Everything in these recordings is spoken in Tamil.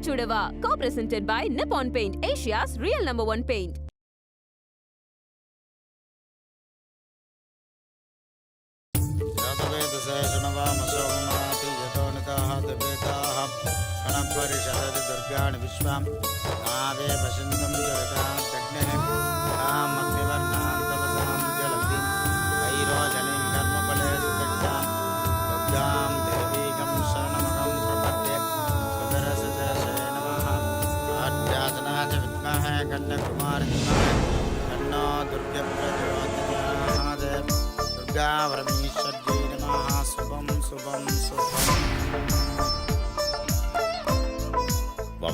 Chudava, co-presented by Nippon Paint, Asia's real #1 paint.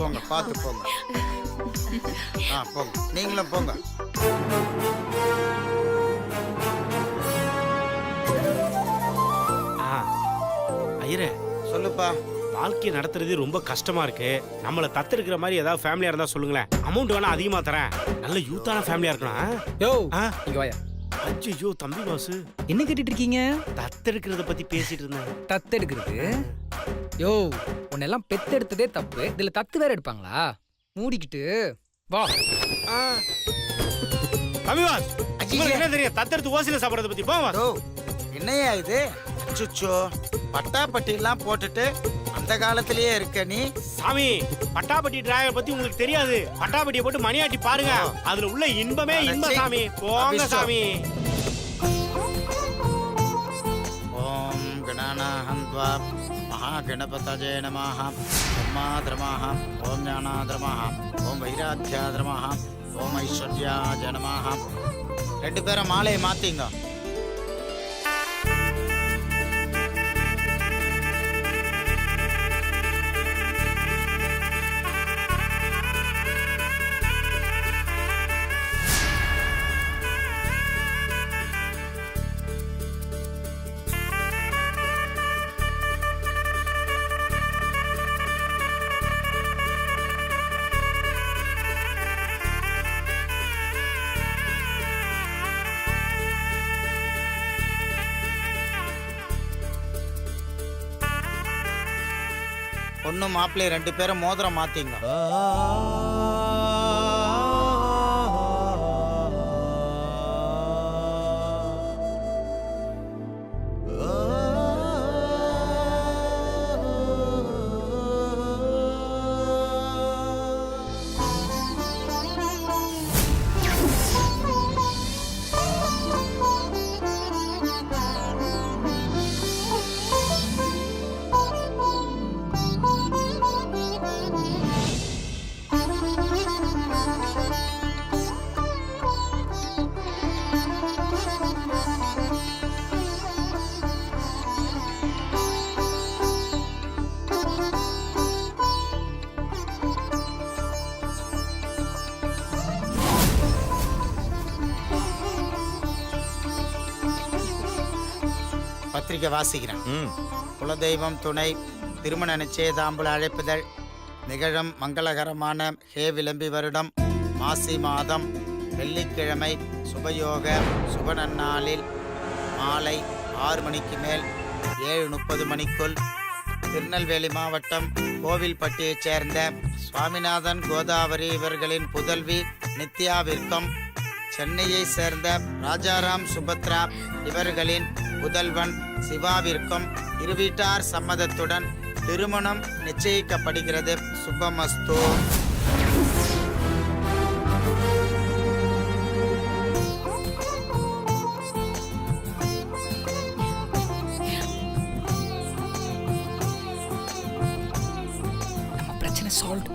போங்க, பார்த்து போங்க. போங்க, நீங்களும் போங்க. ஐயரே, சொல்லுப்பா. வாழ்க்கையை நடத்துறது ரொம்ப கஷ்டமா இருக்கு. நம்மள தத்தெடுக்கிற மாதிரி ஏதாவது ஃபேமிலியா இருந்தா சொல்லுங்களேன். அமௌண்ட் வேணா அதிகமா தரேன். நல்ல யூத்தான ஃபேமிலியா இருக்கணும். யோ, இங்க வாயா. ஐயோ தம்பி பாசு, என்ன கேட்டிட்டு இருக்கீங்க? தத்தெடுக்கிறத பத்தி பேசிட்டு இருந்தேன். தத்தெடுக்கிறது? யோ, உன்னெல்லாம் பெத்தெடுத்ததே தப்பு. இதுல தத்து வேற எடுப்பாங்களா? மூடிக்கிட்டு வா. தம்பி பாஸ், உங்களுக்கு என்ன தெரியும் தத்தெடுத்து ஓசில சாப்பிடறத பத்தி? போவா. என்னையா இது? சுச்சோ, பட்டாப்பட்டி எல்லாம் போட்டுட்டு அந்த காலத்திலேயே இருக்க நீ. சாமி, பட்டாப்பட்டி டிராகர் பத்தி உங்களுக்கு தெரியாது. பட்டாப்பட்டியை போட்டு மணியாட்டி பாருங்க, அதுல உள்ள இன்பமே இன்பம் சாமி. போங்க சாமி. ஓம் கணானாஹந்த்வா மகாகணபதயே நமஹ. பிரம்மாத்ரமஹ. ஓம் ஞானாத்ரமஹ. ஓம் வைராத்யாத்ரமஹ. ஓம் ஐஸ்வர்யாய நமஹ. ரெண்டு பேரும் மாலையை மாத்திங்க. பொண்ணும் மாப்பிள்ளை ரெண்டு பேரும் மோதிரம் மாத்திங்க. பத்திரிகை வாசிக்கிறேன். குலதெய்வம் துணை, திருமண நிச்சயதாம்பூல அழைப்புதல் நிகழும் மங்களகரமான ஹே விளம்பி வருடம் மாசி மாதம் வெள்ளிக்கிழமை சுபயோக சுப நன்னாளில் மாலை 6 மணிக்கு மேல் 7:30 மணிக்குள் திருநெல்வேலி மாவட்டம் கோவில்பட்டியைச் சேர்ந்த சுவாமிநாதன் கோதாவரி இவர்களின் புதல்வி நித்யாவிற்கும் சென்னையை சேர்ந்த ராஜாராம் சுபத்ரா இவர்களின் புதல்வன் சிவாவிற்கும் இருவீட்டார் சம்மதத்துடன் திருமணம் நிச்சயிக்கப்படுகிறது. சுபமஸ்து. நம்ம பிரச்சனை சால்வ்.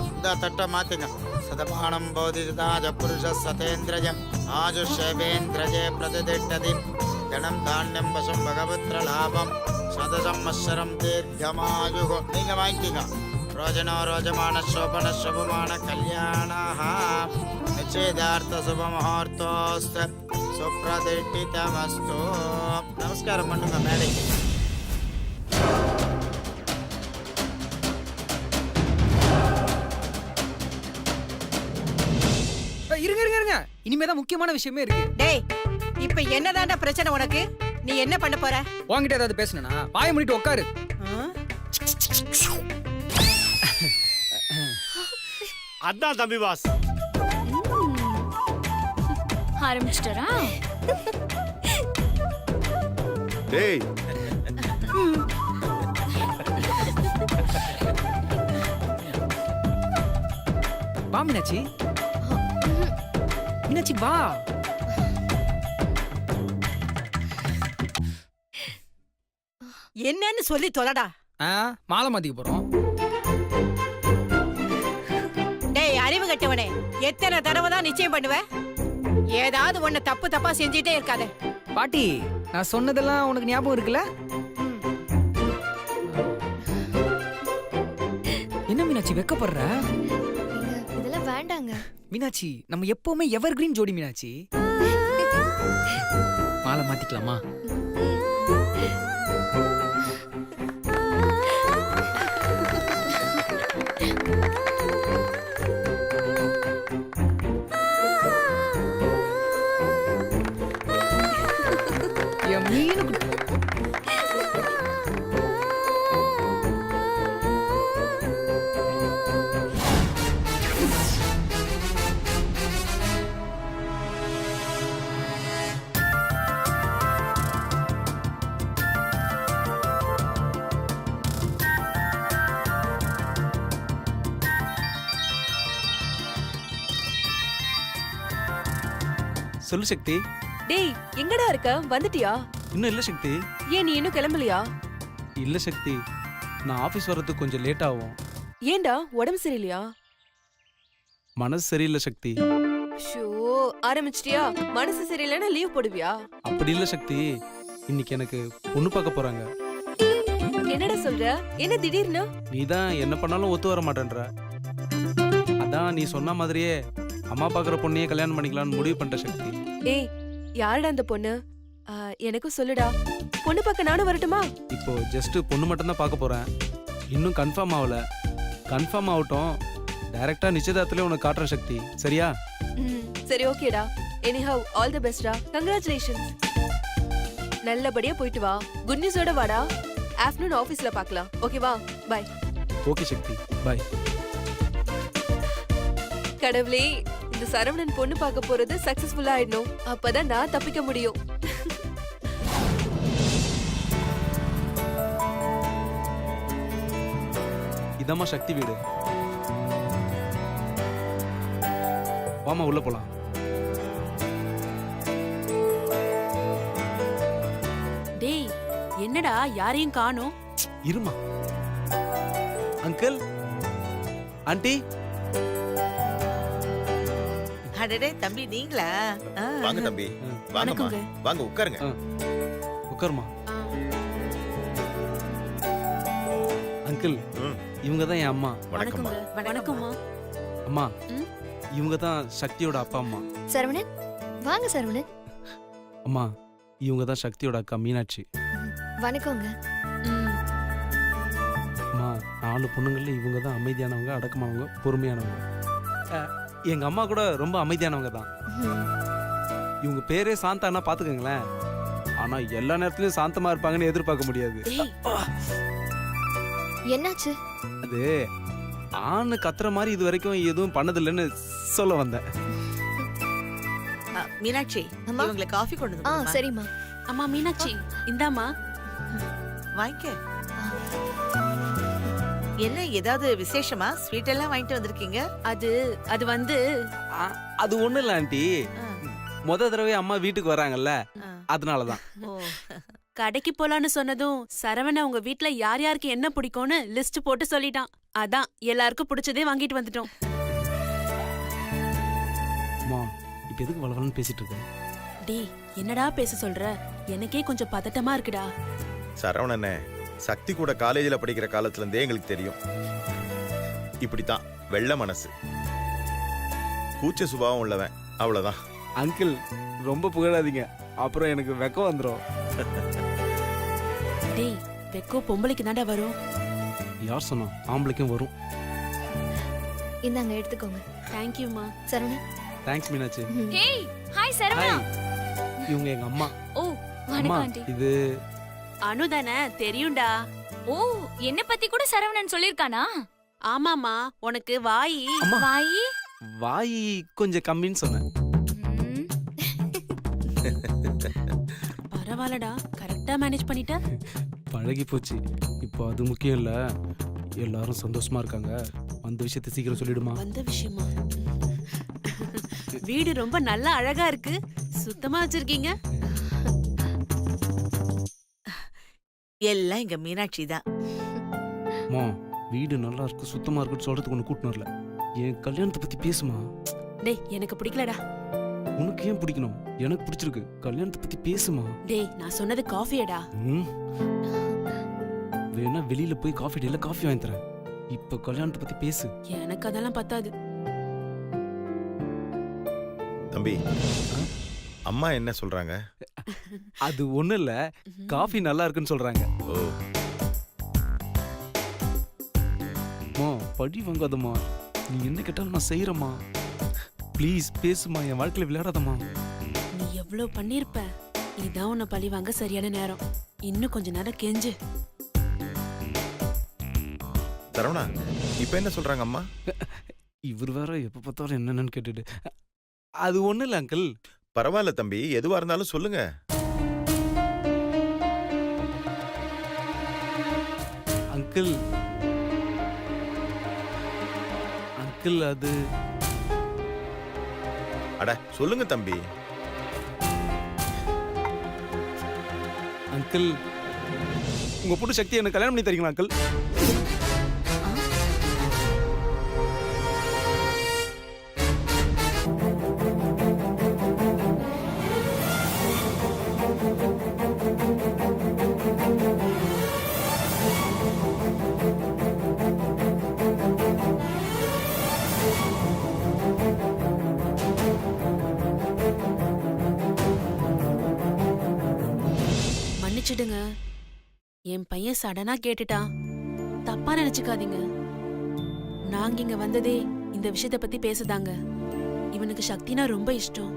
இந்த தட்டை மாத்துங்க. சதமானம் போதிதாஜ புருஷ சதேந்திரஜம் ஆஜுஷேவேந்திரஜே பிரதிதிட்டதி கணம் தானியம் பசும் பகவத்ர லாபம் சதசம்மஸ்வரம் தீர்க்கமாயுகோ. நீங்க வாங்கிக்கோங்க. ரோஜனோ ரோஜமான சோபன சுபமான கல்யாணஹ நிச்சயதார்த்த சுப முகூர்த்தோஸ்து சுப்ரதிஷ்டிதமஸ்து. நமஸ்காரம் பண்ணுங்க மேடைக்கு. இருங்க, இனிமேதான் முக்கியமான விஷயமே இருக்கு. டேய், இப்ப என்னதான்டா பிரச்சனை உனக்கு? நீ என்ன பண்ண போற? உன்கிட்ட ஏதாவது பேசணும்னா வாயை மூடிட்டு உட்காரு. அதான் தம்பி பாஸ். ஆரம்பிச்சிட்டரா? டேய் வா மீனாட்சி. மீனாட்சி வா. என்னன்னு சொல்லி தொலைடா. மாலை மாத்திக்க போறோம். டேய் அறிவு கட்டவனே, எத்தனை தடவை தான் நிச்சயம் பண்ணுவ? ஏதாவது ஒண்ணு தப்பு தப்பா செஞ்சுட்டே இருக்காத. பாட்டி, நான் சொன்னதெல்லாம் உனக்கு ஞாபகம் இருக்குல்ல? என்ன மீனாட்சி வெக்கப்படுற? இதெல்லாம் வேண்டாங்க. மீனாட்சி, நம்ம எப்பவுமே எவர் கிரீன் ஜோடி மீனாட்சி. மாலை மாத்திக்கலாமா? என் மீனு குட்டி. சொல்லு சக்தி. டேய் எங்கடா இருக்க? வந்துட்டியா? இன்னும் இல்ல சக்தி. ஏன் நீ இன்னும் கிளம்பலையா? இல்ல சக்தி, நான் ஆபீஸ் வர்றதுக்கு கொஞ்சம் லேட் ஆகும். ஏன்டா உடம்பு சரியில்லையா? மனசு சரியில்லை சக்தி. ஷோ ஆரம்பிச்சிட்டியா? மனசு சரியில்லைன்னா லீவ் போடுவியா? அப்படி இல்ல சக்தி, இன்னைக்கு எனக்கு பொண்ணு பார்க்க போறாங்க. என்னடா சொல்ற? என்ன திடீர்னு? நீ தான் என்ன பண்ணாலும் ஒத்து வர மாட்டேன்ற. அதான் நீ சொன்ன மாதிரியே அம்மா பார்க்குற பொண்ணையே கல்யாணம் பண்ணிக்கலாம்னு முடிவு பண்ணிட்ட சக்தி. ஏய் யாருடா அந்த பொண்ணு? எனக்கும் சொல்லுடா. பொண்ணு பார்க்க நானும் வரட்டுமா? இப்போ ஜஸ்ட் பொண்ணு மட்டும் தான் பார்க்க போறேன். இன்னும் கன்ஃபார்ம் ஆகல. கன்ஃபார்ம் ஆகட்டும், டைரக்டா நிச்சயதார்த்தத்திலே உனக்கு காட்டுறேன் சக்தி. சரியா? சரி ஓகேடா. எனிஹவ் ஆல் தி பெஸ்டா. கங்க்ராச்சுலேஷன்ஸ். நல்லபடியா போயிட்டு வா. குட் நியூஸோட வாடா. ஆஃப்டர்நூன் ஆபீஸ்ல பார்க்கலாம். ஓகேவா? பை. ஓகே சக்தி, பாய். கடவுளே, இந்த சரவணன் பொண்ணு பார்க்க போறது சக்சஸ்ஃபுல்லா ஆயிடணும். அப்பதான் நான் தப்பிக்க முடியும். இதம்மா சக்தி வீடு. வாமா உள்ள போலாம். டேய் என்னடா யாரையும் காணோம்? இருமா. Uncle, aunty. அடடே தம்பி, நீங்களா? வாங்க தம்பி, வாங்கம்மா, வாங்க உட்காருங்க. உட்காருமா. அங்கிள், இவங்க தான் என் அம்மா. வணக்கம்மா. வணக்கம்மா. அம்மா, இவங்க தான் சக்தியோட அப்பா அம்மா. சரவணன், வாங்க சரவணன். அம்மா, இவங்க தான் சக்தியோட அக்கா மீனாட்சி. வணக்கங்க. அம்மா, 4 பொண்ணுங்கள்ல இவங்க தான் அமைதியானவங்க, அடக்கமானவங்க, பொறுமையானவங்க. எங்க அம்மா கூட ரொம்ப அமைதியானவங்க தான். இவங்க பேரே சாந்தானா பாத்துக்கங்களேன். ஆனா எல்லா நேரத்துலயும் சாந்தமா இருப்பாங்கன்னு எதிர்பார்க்க முடியாது. என்னாச்சு? அது ஆணு கத்துற மாதிரி இது வரைக்கும் எதுவும் பண்ணதில்லைன்னு சொல்ல வந்தேன். மீனாட்சி, அம்மா. உங்களுக்கு காஃபி கொண்டு வந்து சரிம்மா. அம்மா மீனாட்சி, இந்தாம்மா. வாங்கிக்க. என்ன ஏதாவது விசேஷமா? ஸ்வீட் எல்லாம் வாங்கிட்டு வந்திருக்கீங்க? அது வந்து அது ஒண்ணு இல்ல ஆண்டி, முத தடவை அம்மா வீட்டுக்கு வராங்கல்ல, அதனாலதான். கடைக்கு போலான்னு சொன்னதும் சரவண உங்க வீட்ல யார் யாருக்கு என்ன பிடிக்கும்னு லிஸ்ட் போட்டு சொல்லிட்டான். அதான் எல்லாருக்கும் பிடிச்சதே வாங்கிட்டு வந்துட்டோம். அம்மா, இப்ப எதுக்கு வளவலன்னு பேசிட்டு இருக்க? டேய் என்னடா பேச சொல்ற? எனக்கே கொஞ்சம் பதட்டமா இருக்குடா. சரவணனே, சக்தி கூட காலேஜில் படிக்கிற காலத்துல இருந்தே எங்களுக்கு தெரியும். இப்படித்தான் வெள்ள மனசு, கூச்ச சுபாவம் உள்ளவன், அவ்வளவுதான். அங்கிள், ரொம்ப புகழாதீங்க, அப்புறம் எனக்கு வெக்கம் வந்துடும். டேய் வெக்கோ பொம்பளைக்கு தாண்டா வரும். யார் சொன்னா? ஆம்பளைக்கும் வரும். இந்தாங்க எடுத்துக்கோங்க. தேங்க்யூமா. Saravanan. Thanks Meenakshi. Hey, hi சரவணா. இவங்க எங்க அம்மா. ஓ, அம்மா, வணக்கம் ஆண்டி. இது அனு தானே? தெரியும்டா. ஓ, என்ன பத்தி கூட சரவணன் சொல்லிருக்கானா? ஆமாமா உனக்கு வாயி அம்மா வாயி வாய் கொஞ்சம் கம்மின்னு சொன்னேன். ம், பரவாயில்லடா கரெக்டா மேனேஜ் பண்ணிட்ட. பழகி போச்சு. இப்போ அது முக்கியம் இல்ல, எல்லாரும் சந்தோஷமா இருக்காங்க. அந்த விஷயத்தை சீக்கிரம் சொல்லிடுமா. வந்த விஷயமா? வீடு ரொம்ப நல்லா அழகா இருக்கு, சுத்தமா வச்சிருக்கீங்க. எல்லாம் இங்க மீனாட்சி தான். அம்மா வீடு நல்லா இருக்கு சுத்தமா இருக்குன்னு சொல்றதுக்கு ஒன்று கூட்டினு வரல. என் கல்யாணத்தை பத்தி பேசுமா. டேய் எனக்கு பிடிக்கலடா. உனக்கு ஏன் பிடிக்கணும்? எனக்கு பிடிச்சிருக்கு. கல்யாணத்தை பத்தி பேசுமா. டேய் நான் சொன்னது காஃபியடா. ம். வேணா வெளியில போய் காஃபி டேல காஃபி வாங்கி தரேன். இப்ப கல்யாணத்தை பத்தி பேசு. எனக்கு அதெல்லாம் பத்தாது. தம்பி அம்மா என்ன சொல்றாங்க? அது ஒண்ணு இல்ல, காஃபி நல்லா இருக்குன்னு சொல்றாங்க. ஓ, அம்மா படி வாங்காதம்மா. நீ என்ன கேட்டாலும் நான் செய்யறேம்மா. ப்ளீஸ் பேசுமா, என் வாழ்க்கையில விளையாடாதம்மா. நீ எவ்வளவு பண்ணிருப்ப. இதான் உன்னை பழி வாங்க சரியான நேரம். இன்னும் கொஞ்ச நேரம் கெஞ்சு. சரவணா இப்ப என்ன சொல்றாங்க அம்மா? இவர் வேற எப்ப பார்த்தாலும் என்னன்னு கேட்டுட்டு. அது ஒண்ணு இல்ல அங்கிள். பரவாயில்ல தம்பி, எதுவா இருந்தாலும் சொல்லுங்க. அங்கிள் அங்கிள் அது அட சொல்லுங்க தம்பி. அங்கிள் உங்க பொண்ணு சக்தி எனக்கு கல்யாணம் பண்ணி தரீங்களா அங்கிள்? மன்னிச்சிடுங்க, என் பையன் சடனா கேட்டுட்டான். தப்பா நினைச்சுக்காதீங்க. நாங்க இங்க வந்ததே இந்த விஷயத்த பத்தி பேசுதாங்க. இவனுக்கு சக்தினா ரொம்ப இஷ்டம்.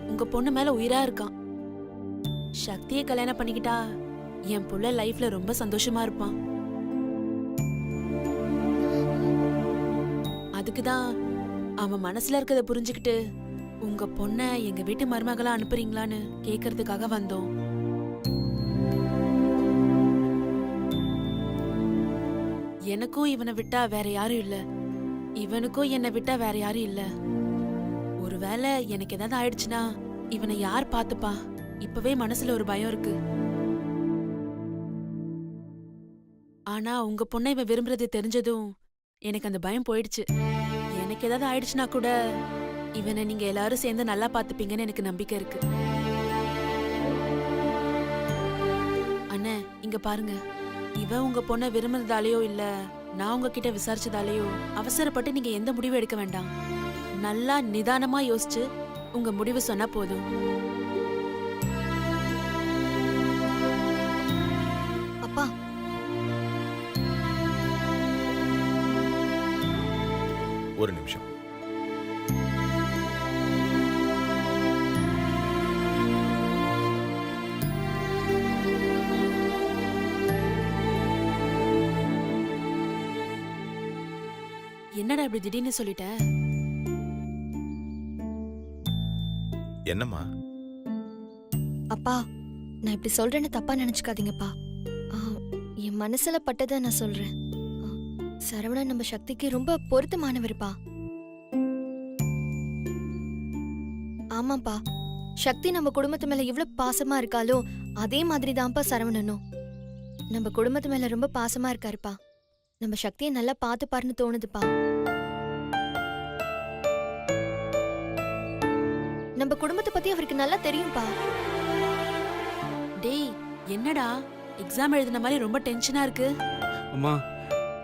உங்க பொண்ணு மேல உயிரா இருக்கான். சக்தியை கல்யாணம் பண்ணிக்கிட்டா என் புள்ள லைஃப்ல ரொம்ப சந்தோஷமா இருப்பான். அதுக்குதான் அவன் மனசுல இருக்கத புரிஞ்சுக்கிட்டு உங்க பொண்ண எங்க வீட்டு மருமகளா அனுப்புறீங்களான்னு கேக்குறதுக்காக வந்தோம். எனக்கும் இவனை விட்டா வேற யாரும் இல்ல, இவனுக்கும் என்னை விட்டா வேற யாரும் இல்ல. ஒருவேளை எனக்கு ஏதாவது ஆயிடுச்சுன்னா இவனை யார் பாத்துப்பா? இப்பவே மனசுல ஒரு பயம் இருக்கு. ஆனா உங்க பொண்ணை இவன் விரும்புறது தெரிஞ்சதும் எனக்கு அந்த பயம் போயிடுச்சு. எனக்கு ஏதாவது ஆயிடுச்சுன்னா கூட இவனை நீங்க எல்லாரும் சேர்ந்து நல்லா பாத்துப்பீங்கன்னு எனக்கு நம்பிக்கை இருக்கு. அண்ணே இங்க பாருங்க, இவன் உங்க பொண்ணை விரும்புறதாலேயோ இல்ல நான் உங்ககிட்ட விசாரிச்சதாலேயோ அவசரப்பட்டு நீங்க எந்த முடிவும் எடுக்க வேண்டாம். நல்லா நிதானமா யோசிச்சு உங்க முடிவு சொன்னா போதும். அப்பா ஒரு நிமிஷம். என்னடா இப்படி திடீர்னு சொல்லிட்ட? என்னம்மா? அப்பா நான் இப்படி சொல்றேன்னு தப்பா நினைச்சுக்காதீங்கப்பா. என் மனசுல பட்டதை நான் சொல்றேன். சரவணன் நம்ம சக்திக்கு ரொம்ப பொருத்தமானவருப்பா. ஆமாப்பா, சக்தி நம்ம குடும்பத்து மேல இவ்வளவு பாசமா இருக்காளோ அதே மாதிரி தான்ப்பா சரவணனும் நம்ம குடும்பத்து மேல ரொம்ப பாசமா இருக்காருப்பா. நம்ம சக்தியை நல்லா பாத்துப்பாருன்னு தோணுதுப்பா. நம்ம குடும்பத்தை பத்தி அவருக்கு நல்லா தெரியும்பா. டேய் என்னடா எக்ஸாம் எழுதின மாதிரி ரொம்ப டென்ஷனா இருக்கு? அம்மா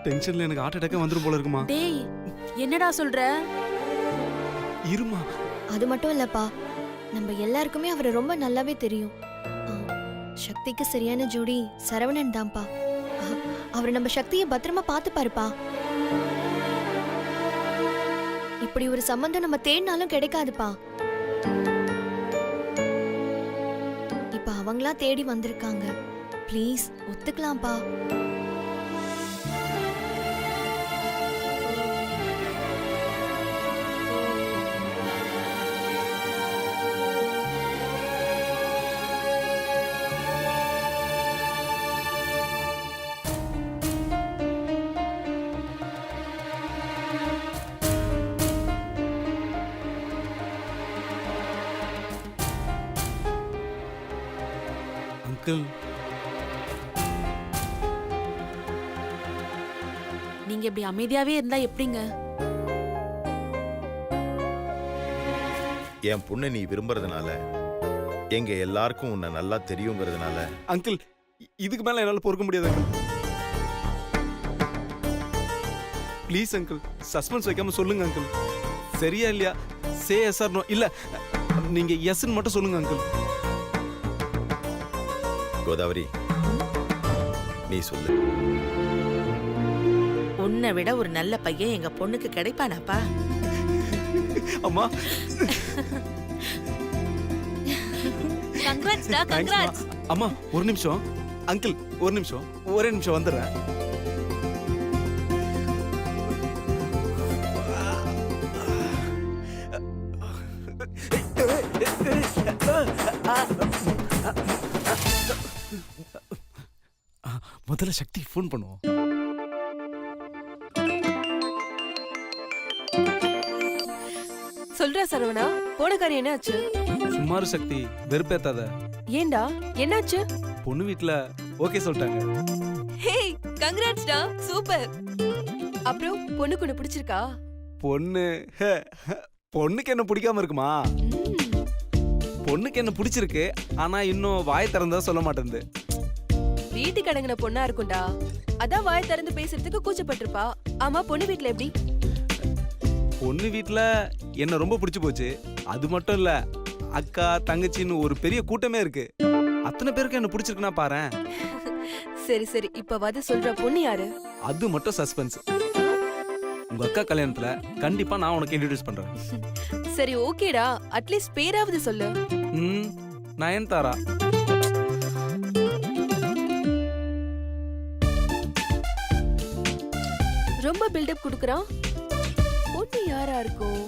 டென்ஷன்ல எனக்கு ஹார்ட் அட்டாக்கே வந்துரும் போல இருக்குமா. டேய் என்னடா சொல்ற? இருமா. அது மட்டும் இல்லப்பா, நம்ம எல்லாருக்குமே அவரை ரொம்ப நல்லாவே தெரியும். சக்திக்கு சரியான ஜோடி சரவணன் தான்ப்பா. அவர் நம்ம சக்தியை பத்திரமா பாத்துப்பாருப்பா. இப்படி ஒரு சம்பந்தம் நம்ம தேடினாலும் கிடைக்காதுப்பா. இப்ப அவங்களா தேடி வந்திருக்காங்க. ப்ளீஸ் ஒத்துக்கலாம்ப்பா. அங்கிள் நீங்க இப்படி அமைதியாவே இருந்தா எப்படிங்க? என் பொண்ணை நீ விரும்புறதுனால, எங்க எல்லாருக்கும் உன்னை நல்லா தெரியுங்கிறதுனால. அங்கிள் இதுக்கு மேல என்னால பொறுக்க முடியாது அங்கிள். ப்ளீஸ் அங்கிள், சஸ்பென்ஸ் வைக்காம சொல்லுங்க அங்கிள். சரியா இல்லையா? Say yes or no. இல்ல நீங்க எஸ்ன்னு மட்டும் சொல்லுங்க அங்கிள். கோதாவரி, நீ சொல்லு. உன்னை விட ஒரு நல்ல பையன் எங்க பொண்ணுக்கு கிடைப்பானாப்பா? அம்மா கங்க்ராட்ஸ்டா, கங்க்ராட்ஸ். அம்மா ஒரு நிமிஷம் அங்கிள், ஒரு நிமிஷம், ஒரே நிமிஷம் வந்துடுறேன். முதல்ல சக்தி ஃபோன் பண்ணுவோம். சொல்றா சரவணா, போன காரியம் என்னாச்சு? சுமாரு சக்தி, வெறுப்பேத்தாத. ஏண்டா என்னாச்சு? பொண்ணு வீட்ல ஓகே சொல்லிட்டாங்க. ஹே, கங்க்ராட்ஸ்டா, சூப்பர். அப்புறம் பொண்ணுக்கு ஒண்ணு பிடிச்சிருக்கா? பொண்ணு பொண்ணுக்கு என்ன பிடிக்காம இருக்குமா? பொண்ணுக்கு என்ன பிடிச்சிருக்கு, ஆனா இன்னும் வாய் திறந்தா சொல்ல மாட்டேங்குது. வீட்டுக்கு அடங்கின பொண்ணா இருக்கும்டா, அதான் வாய் திறந்து பேசுறதுக்கு கூச்சப்பட்டிருப்பா. ஆமா, பொண்ணு வீட்ல எப்படி? பொண்ணு வீட்ல என்ன ரொம்ப பிடிச்சு போச்சு. அது மட்டும் இல்ல, அக்கா தங்கச்சின்னு ஒரு பெரிய கூட்டமே இருக்கு. அத்தனை பேருக்கு என்ன பிடிச்சிருக்குன்னா பாரேன். சரி சரி, இப்ப வது சொல்ற பொண்ணு யாரு? அது மட்டும் சஸ்பென்ஸ். உங்க அக்கா கல்யாணத்துல கண்டிப்பா நான் உனக்கு இன்ட்ரோடியூஸ் பண்றேன். சரி ஓகேடா, அட்லீஸ்ட் பேராவது சொல்லு. நயன்தாரா. ரொம்ப பில்டப் குடுக்குறான். பொண்ணு யாரா இருக்கும்?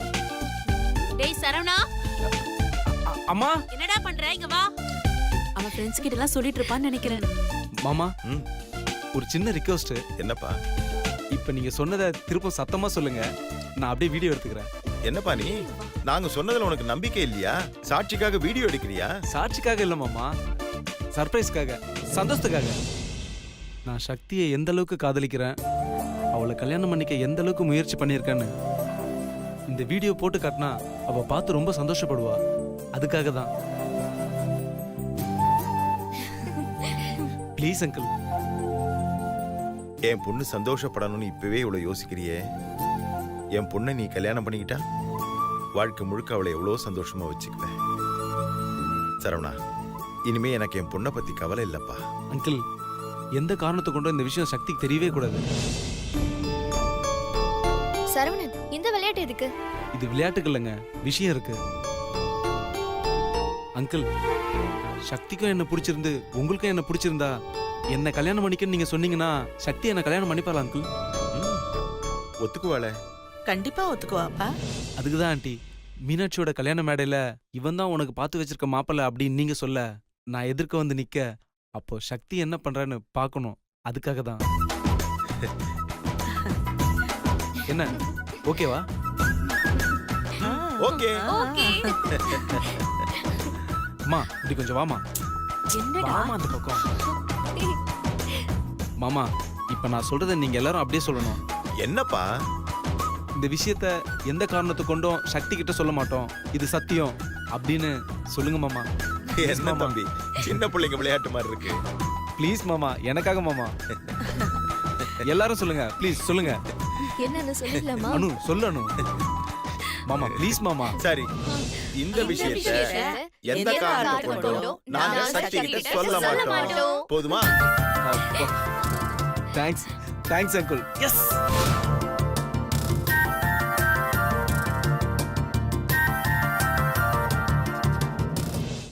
டேய் சரவணா, அம்மா. என்னடா பண்ற? இங்க வா. அவன் ஃப்ரெண்ட்ஸ் கிட்ட எல்லாம் சொல்லிட்டு இருப்பான்னு நினைக்கிறேன். மாமா, ஒரு சின்ன ரிக்வெஸ்ட். என்னப்பா? இப்ப நீங்க சொன்னதை திரும்ப சத்தமா சொல்லுங்க, நான் அப்படியே வீடியோ எடுத்துக்கிறேன். என்னப்பா நீ? நாங்க சொன்னதுல உனக்கு நம்பிக்கை இல்லையா? சாட்சிக்காக வீடியோ எடுக்கிறியா? சாட்சிக்காக இல்ல மாமா, சர்ப்ரைஸ்க்காக, சந்தோஷத்துக்காக. நான் சக்தியை எந்த அளவுக்கு காதலிக்கிறேன், அவளை கல்யாணம் பண்ணிக்க எந்த அளவுக்கு முயற்சி பண்ணியிருக்கேன்னு இந்த வீடியோ போட்டு காட்டினா அவ பார்த்து ரொம்ப சந்தோஷப்படுவா. அதுக்காக தான். Please uncle. என் பொண்ணு சந்தோஷப்படணும்னு இப்பவே இவ்வளவு யோசிக்கிறியே. என் பொண்ணை நீ கல்யாணம் பண்ணிக்கிட்டா வாழ்க்கை முழுக்க அவளை எவ்வளோ சந்தோஷமா வச்சுக்குவேன். சரவணா, இனிமே எனக்கு என் பொண்ணை பத்தி கவலை இல்லப்பா. அங்கிள், எந்த காரணத்தை கொண்டும் இந்த விஷயம் சக்திக்கு தெரியவே கூடாது. சரவணன், இந்த விளையாட்டு எதுக்கு? இது விளையாட்டுக்கு இல்லைங்க, விஷயம் இருக்கு. அங்கிள், சக்திக்கும் என்ன பிடிச்சிருந்து உங்களுக்கும் என்ன பிடிச்சிருந்தா என்ன கல்யாணம் பண்ணிக்கன்னு நீங்க சொன்னீங்கன்னா சக்தி என்ன கல்யாணம் பண்ணிப்பாளா அங்கிள்? ஒத்துக்குவாள? கண்டிப்பா ஒத்துக்குவாப்பா. அதுக்கு தான் ஆண்டி, மீனாட்சியோட கல்யாண மேடையில இவன் தான் உனக்கு பார்த்து வச்சிருக்க மாப்பிள்ள அப்படின்னு நீங்க சொல்ல நான் எதிர்க்க வந்து நிக்க, அப்போ சக்தி என்ன பண்றான்னு பார்க்கணும். அதுக்காக தான். என்ன ஓகேவா? ஓகே. அம்மா இப்படி கொஞ்சம் வாமா. வாமா அந்த பக்கம். மாமா, இப்ப நான் சொல்றதை நீங்க எல்லாரும் அப்படியே சொல்லணும். என்னப்பா? இந்த விஷயத்த எந்த காரணத்தை கொண்டும் சக்தி கிட்ட சொல்ல மாட்டோம், இது சத்தியம் அப்படின்னு சொல்லுங்க மாமா. என்ன தம்பி, சின்ன பிள்ளைங்க விளையாட்டு மாதிரி இருக்கு. ப்ளீஸ் மாமா, எனக்காக மாமா. எல்லாரும் சொல்லுங்க, ப்ளீஸ் சொல்லுங்க. என்னன்னு சொல்லலாமா? அனு சொல்லணும். மாமா ப்ளீஸ் மாமா. சரி, இந்த விஷயத்தை எந்த காரணத்தை கொண்டும் நாங்க சக்தி கிட்ட சொல்ல மாட்டோம். போதுமா? Thanks, thanks uncle. எஸ்.